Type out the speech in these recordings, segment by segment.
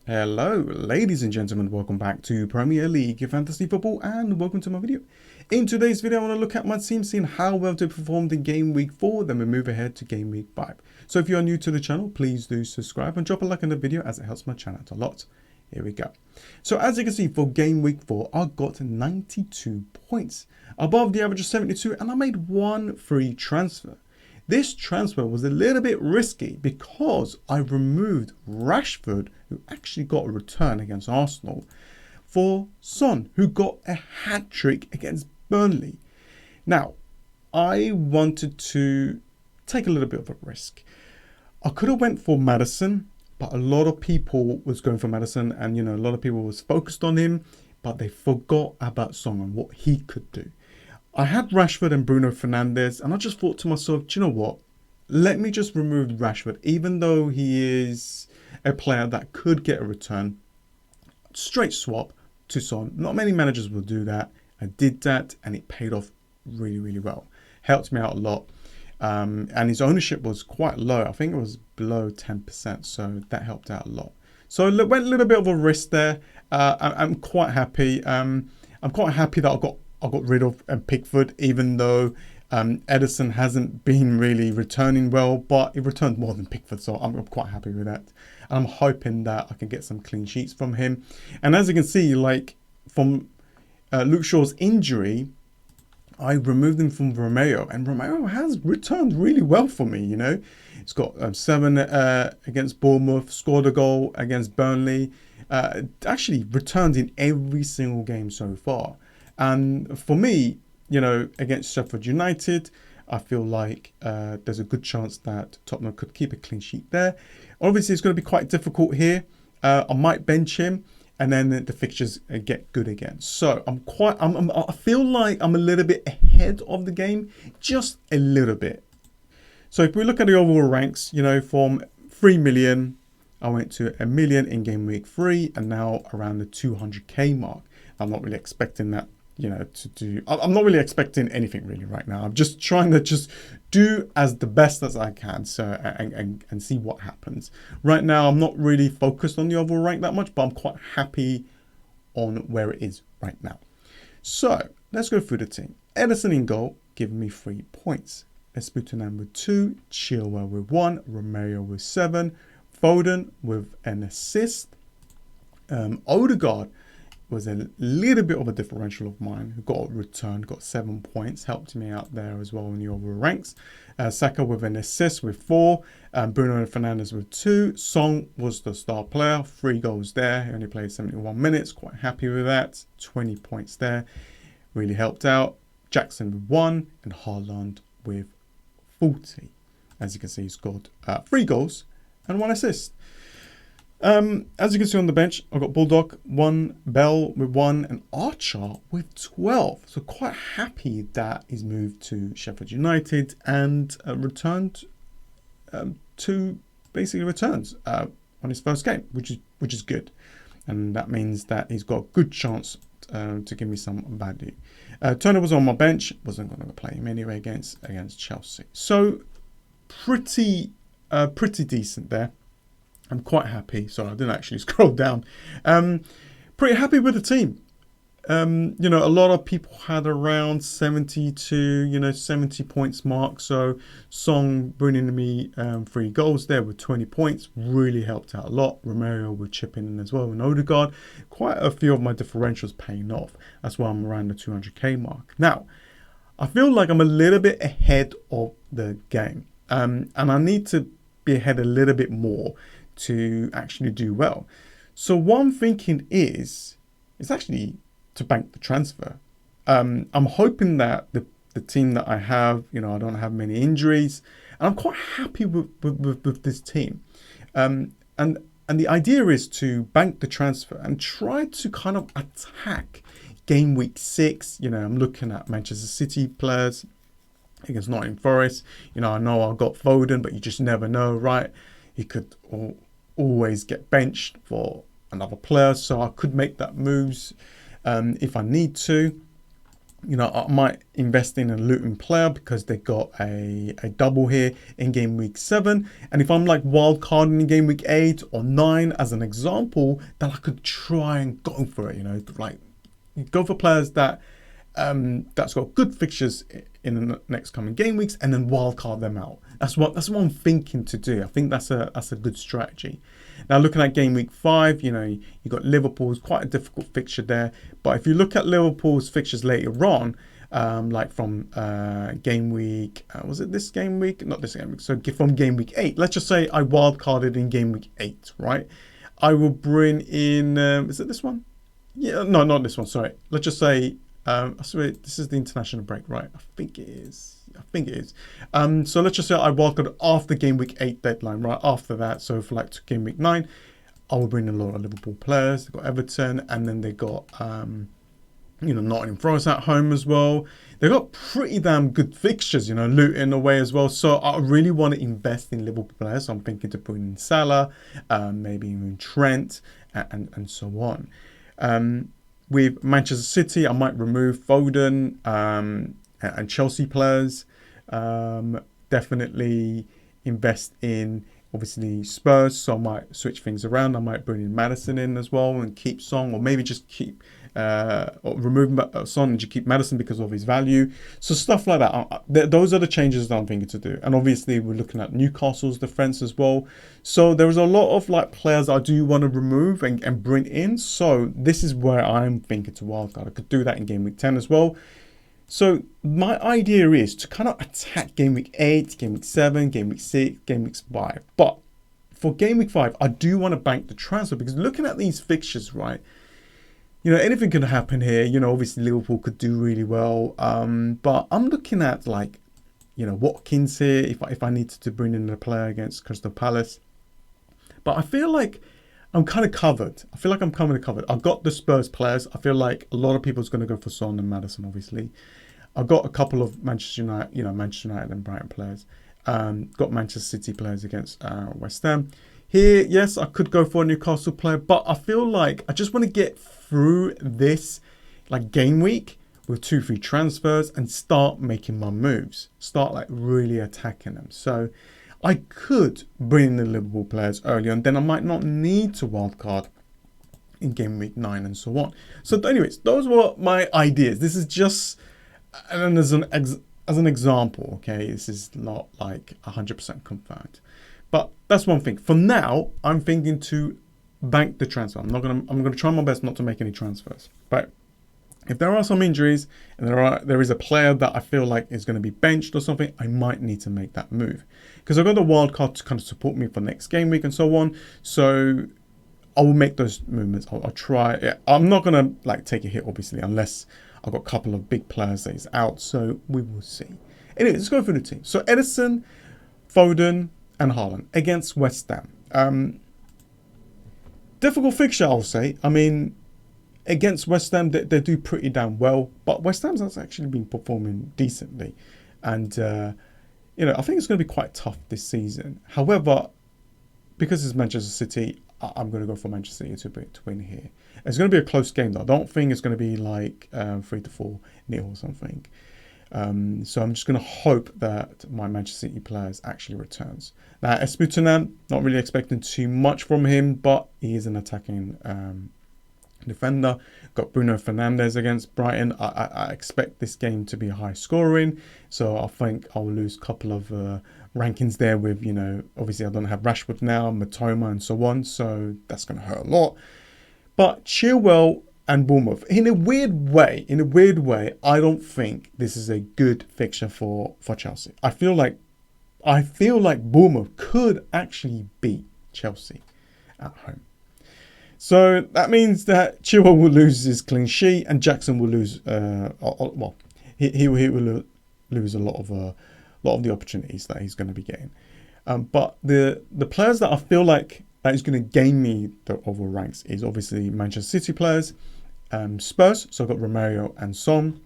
Hello, ladies and gentlemen, welcome back to Premier League Fantasy Football and welcome to my video. In today's video, I want to look at my team, seeing how well they performed in Game Week 4, then we move ahead to Game Week 5. So if you are new to the channel, please do subscribe and drop a like on the video as it helps my channel out a lot. Here we go. So as you can see, for Game Week 4, I got 92 points, above the average of 72, and I made one free transfer. This transfer was a little bit risky because I removed Rashford, who actually got a return against Arsenal, for Son, who got a hat-trick against Burnley. Now, I wanted to take a little bit of a risk. I could have went for Maddison, but a lot of people was going for Maddison, and a lot of people was focused on him, but they forgot about Son and what he could do. I had Rashford and Bruno Fernandes, and I just thought to myself, do you know what? Let me just remove Rashford, even though he is a player that could get a return. Straight swap to Son. Not many managers will do that. I did that, and it paid off really, really well. Helped me out a lot. And his ownership was quite low. I think it was below 10%, so that helped out a lot. So I went a little bit of a risk there. I'm quite happy. I'm quite happy that I got rid of Pickford, even though Edison hasn't been really returning well, but he returned more than Pickford, so I'm quite happy with that. And I'm hoping that I can get some clean sheets from him. And as you can see, like from Luke Shaw's injury, I removed him from Romeo, and Romeo has returned really well for me. He's got 7 against Bournemouth, scored a goal against Burnley, actually returned in every single game so far. And for me, against Sheffield United, I feel like there's a good chance that Tottenham could keep a clean sheet there. Obviously, it's going to be quite difficult here. I might bench him, and then the fixtures get good again. So I feel like I'm a little bit ahead of the game, just a little bit. So if we look at the overall ranks, from 3 million, I went to 1 million in Game Week 3, and now around the 200k mark. I'm not really expecting that. I'm not really expecting anything really right now. I'm just trying to just do as the best as I can, so and see what happens. Right now, I'm not really focused on the overall rank that much, but I'm quite happy on where it is right now. So let's go through the team. Edison in goal, giving me 3 points. Esputunan with 2, Chilwell with 1, Romero with 7, Foden with an assist. Odegaard was a little bit of a differential of mine, who got a return, got 7 points, helped me out there as well in the overall ranks. Saka with an assist with 4, Bruno Fernandes with 2. Song was the star player, 3 goals there. He only played 71 minutes, quite happy with that. 20 points there, really helped out. Jackson with 1 and Haaland with 40. As you can see, he scored 3 goals and 1 assist. As you can see on the bench, I've got Bulldog, 1, Bell with 1, and Archer with 12. So quite happy that he's moved to Sheffield United and returned to basically returns on his first game, which is good, and that means that he's got a good chance to give me some value. Turner was on my bench, wasn't going to play him anyway against Chelsea. So pretty decent there. I'm quite happy. Sorry, I didn't actually scroll down. Pretty happy with the team. A lot of people had around 70 to 70 points mark. So Song bringing me 3 goals there with 20 points really helped out a lot. Romero with chipping in as well, and Odegaard. Quite a few of my differentials paying off. That's why I'm around the 200k mark. Now, I feel like I'm a little bit ahead of the game, and I need to be ahead a little bit more to actually do well. So what I'm thinking is actually to bank the transfer. I'm hoping that the team that I have, I don't have many injuries, and I'm quite happy with this team. And the idea is to bank the transfer and try to kind of attack Game Week 6. I'm looking at Manchester City players against Nottingham Forest. I know I've got Foden, but you just never know, right? He could always get benched for another player, so I could make that moves if I need to. You know, I might invest in a Luton player because they got a double here in game week 7. And if I'm like wild carding in game week 8 or 9 as an example, then I could try and go for it, you know, like go for players that that's got good fixtures in the next coming game weeks, and then wild card them out. That's what I'm thinking to do. I think that's a good strategy. Now looking at game week 5, you know, you got Liverpool's quite a difficult fixture there. But if you look at Liverpool's fixtures later on, like from game week, was it this game week? Not this game week. So from game week 8, let's just say I wild carded in game week 8, right? I will bring in, is it this one? Yeah, no, not this one. Sorry. Let's just say, I swear this is the international break, right? I think it is. So let's just say I wildcard after game week 8 deadline, right? After that, so for like game week 9, I will bring in a lot of Liverpool players. They've got Everton, and then they got, you know, Nottingham Forest at home as well. They've got pretty damn good fixtures, you know, Luton away as well. So I really want to invest in Liverpool players. So I'm thinking to put in Salah, maybe even Trent, and so on. With Manchester City, I might remove Foden and Chelsea players. Definitely invest in, obviously, Spurs, so I might switch things around. I might bring in Maddison in as well and keep Son, or maybe just keep or remove Son and just keep Maddison because of his value. So stuff like that. Those are the changes that I'm thinking to do. And obviously we're looking at Newcastle's defense as well. So there is a lot of like players I do want to remove and bring in. So this is where I'm thinking to wildcard. I could do that in game week 10 as well. So my idea is to kind of attack game week 8, game week 7, game week 6, game week 5. But for game week 5, I do want to bank the transfer, because looking at these fixtures, right, you know, anything can happen here. You know, obviously Liverpool could do really well. But I'm looking at, like, you know, Watkins here if I needed to bring in a player against Crystal Palace. But I feel like I'm kind of covered. I feel like I'm kind of covered. I've got the Spurs players. I feel like a lot of people's going to go for Son and Maddison, obviously. I've got a couple of Manchester United, you know, Manchester United and Brighton players. Got Manchester City players against West Ham. Here, yes, I could go for a Newcastle player, but I feel like I just want to get through this like game week with 2-3 transfers and start making my moves. Start like really attacking them. So I could bring in the Liverpool players early on, then I might not need to wildcard in game week 9 and so on. So anyways, those were my ideas. This is just as an example, okay? This is not like 100% confirmed. But that's one thing. For now, I'm thinking to bank the transfer. I'm gonna try my best not to make any transfers. But if there are some injuries and there is a player that I feel like is going to be benched or something, I might need to make that move, because I've got the wild card to kind of support me for next game week and so on. So I will make those movements. I'll try. Yeah, I'm not gonna like take a hit, obviously, unless I've got a couple of big players that is out. So we will see. Anyway, let's go through the team. So Edison, Foden, and Haaland against West Ham. Difficult fixture, I'll say. I mean, against West Ham, they do pretty damn well, but West Ham's has actually been performing decently, and you know, I think it's going to be quite tough this season. However, because it's Manchester City, I'm going to go for Manchester City to win here. It's going to be a close game, though. I don't think it's going to be like 3-4 nil or something. So I'm just going to hope that my Manchester City players actually returns. Now, Esputunan, not really expecting too much from him, but he is an attacking defender. Got Bruno Fernandes against Brighton. I expect this game to be high scoring, so I think I'll lose a couple of rankings there with, you know, obviously I don't have Rashford now, Matoma and so on, so that's going to hurt a lot. But Chilwell and Bournemouth, in a weird way, I don't think this is a good fixture for Chelsea. I feel like Bournemouth could actually beat Chelsea at home. So that means that Chilwell will lose his clean sheet and Jackson will lose. He will lose a lot of the opportunities that he's going to be getting. But the players that I feel like that is going to gain me the overall ranks is obviously Manchester City players, Spurs. So I've got Romero and Son.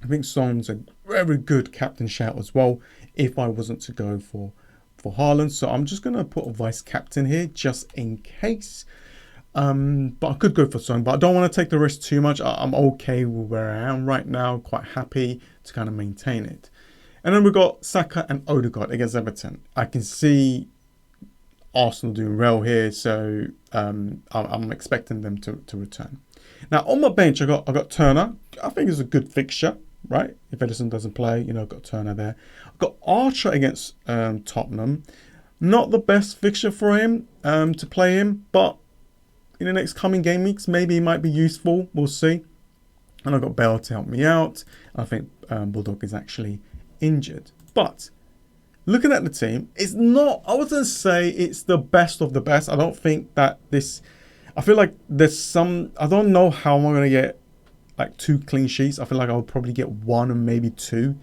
I think Son's a very good captain shout as well if I wasn't to go for Haaland. So I'm just going to put a vice captain here just in case. But I could go for Song, but I don't want to take the risk too much. I'm okay with where I am right now, quite happy to kind of maintain it. And then we've got Saka and Odegaard against Everton. I can see Arsenal doing well here, so I'm expecting them to return. Now on my bench, I got Turner. I think it's a good fixture, right? If Edison doesn't play, you know, I've got Turner there. I've got Archer against Tottenham. Not the best fixture for him to play him, but in the next coming game weeks, maybe it might be useful. We'll see. And I've got Bell to help me out. I think Bulldog is actually injured. But looking at the team, it's not, I wouldn't say it's the best of the best. I don't think that this, I feel like there's some, I don't know how I'm going to get like 2 clean sheets. I feel like I'll probably get 1 and maybe 2,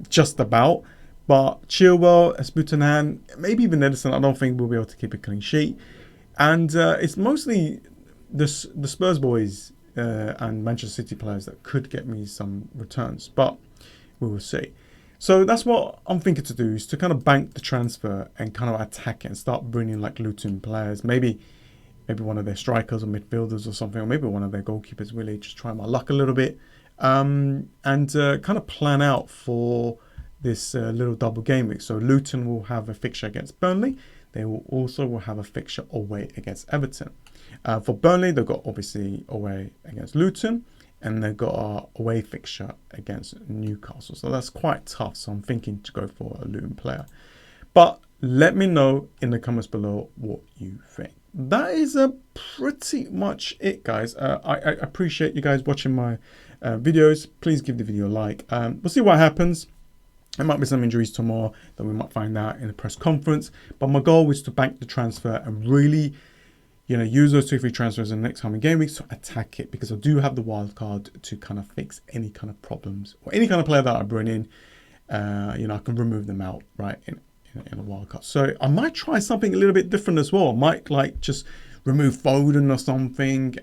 just about. But Chilwell, Esputenan, maybe even Edison, I don't think we'll be able to keep a clean sheet. And it's mostly the Spurs boys and Manchester City players that could get me some returns, but we will see. So that's what I'm thinking to do, is to kind of bank the transfer and kind of attack it and start bringing like Luton players, maybe one of their strikers or midfielders or something, or maybe one of their goalkeepers, really just try my luck a little bit, and kind of plan out for this little double game week. So Luton will have a fixture against Burnley. They will also have a fixture away against Everton. For Burnley, they've got obviously away against Luton, and they've got a away fixture against Newcastle. So that's quite tough. So I'm thinking to go for a Luton player. But let me know in the comments below what you think. That is pretty much it, guys. I appreciate you guys watching my videos. Please give the video a like. We'll see what happens. There might be some injuries tomorrow that we might find out in the press conference. But my goal was to bank the transfer and really, you know, use those 2 free transfers in the next coming game weeks to attack it, because I do have the wild card to kind of fix any kind of problems or any kind of player that I bring in. You know, I can remove them out right in a wild card. So I might try something a little bit different as well. I might like just remove Foden or something,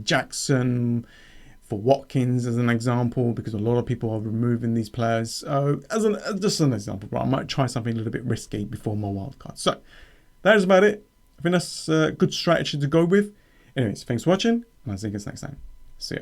Jackson for Watkins as an example, because a lot of people are removing these players. So just an example, but I might try something a little bit risky before my wild card. So that is about it. I think that's a good strategy to go with. Anyways, thanks for watching, and I'll see you guys next time. See ya.